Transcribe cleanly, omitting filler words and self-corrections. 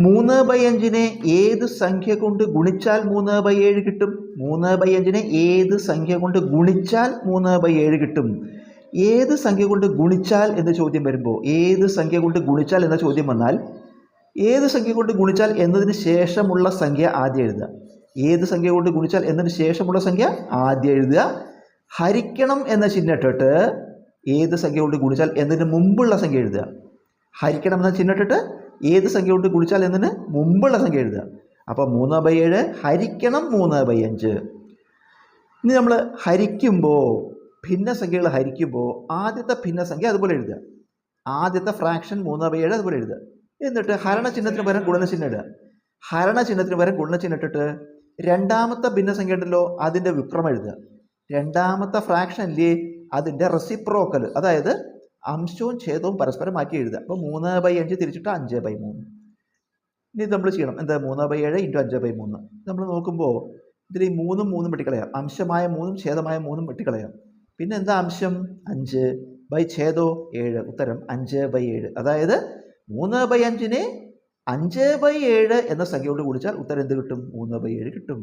3/5 ഏത് സംഖ്യ കൊണ്ട് ഗുണിച്ചാൽ 3/7 കിട്ടും? 3/5 ഏത് സംഖ്യ കൊണ്ട് ഗുണിച്ചാൽ 3/7 കിട്ടും? ഏത് സംഖ്യ കൊണ്ട് ഗുണിച്ചാൽ എന്ന ചോദ്യം വരുമ്പോൾ, ഏത് സംഖ്യ കൊണ്ട് ഗുണിച്ചാൽ എന്ന ചോദ്യം വന്നാൽ, ഏത് സംഖ്യ കൊണ്ട് ഗുണിച്ചാൽ എന്നതിന് ശേഷമുള്ള സംഖ്യ ആദ്യം എഴുതുക. ഏത് സംഖ്യ കൊണ്ട് ഗുണിച്ചാൽ എന്നതിന് ശേഷമുള്ള സംഖ്യ ആദ്യം എഴുതുക. ഹരിക്കണം എന്ന ചിഹ്നം ഇട്ടിട്ട് ഏത് സംഖ്യ കൊണ്ട് ഗുണിച്ചാൽ എന്നതിന് മുമ്പുള്ള സംഖ്യ എഴുതുക. ഹരിക്കണം എന്ന ചിഹ്നം ഇട്ടിട്ട് ഏത് സംഖ്യ കൊണ്ട് ഗുണിച്ചാൽ എന്നതിന് മുമ്പുള്ള സംഖ്യ എഴുതുക. അപ്പോൾ 3/7 ഹരിക്കണം 3/5. ഇനി നമ്മൾ ഹരിക്കുമ്പോൾ, ഭിന്നസംഖ്യകൾ ഹരിക്കുമ്പോൾ ആദ്യത്തെ ഭിന്നസംഖ്യ അതുപോലെ എഴുതുക. ആദ്യത്തെ ഫ്രാക്ഷൻ 3/7 അതുപോലെ എഴുതുക. എന്നിട്ട് ഹരണചിഹ്നത്തിന് പകരം ഗുണനചിഹ്നം ഇടുക. ഹരണചിഹ്നത്തിന് പകരം ഗുണനചിഹ്നം ഇട്ടിട്ട് രണ്ടാമത്തെ ഭിന്നസംഖ്യ ഉണ്ടല്ലോ അതിൻ്റെ വിക്രമം എഴുതുക. രണ്ടാമത്തെ ഫ്രാക്ഷനിലെ അതിൻ്റെ റെസിപ്രോക്കൽ, അതായത് അംശവും ഛേദവും പരസ്പരം മാറ്റി എഴുതുക. അപ്പോൾ 3/5 തിരിച്ചിട്ട് 5/3. ഇനി നമ്മൾ ചെയ്യണം എന്താ? 3/7 × 5/3. നമ്മൾ നോക്കുമ്പോൾ ഇതിൽ ഈ 3ഉം 3ഉം വെട്ടിക്കളയാം. അംശമായ 3ഉം ഛേദമായ 3ഉം വെട്ടിക്കളയാം. പിന്നെ എന്താ അംശം? 5 ഛേദോ 7. ഉത്തരം 5/7. അതായത് 3/5 5/7 എന്ന സംഖ്യ കൊണ്ട് ഗുണിച്ചാൽ ഉത്തരം എന്ത് കിട്ടും? 3/7 കിട്ടും.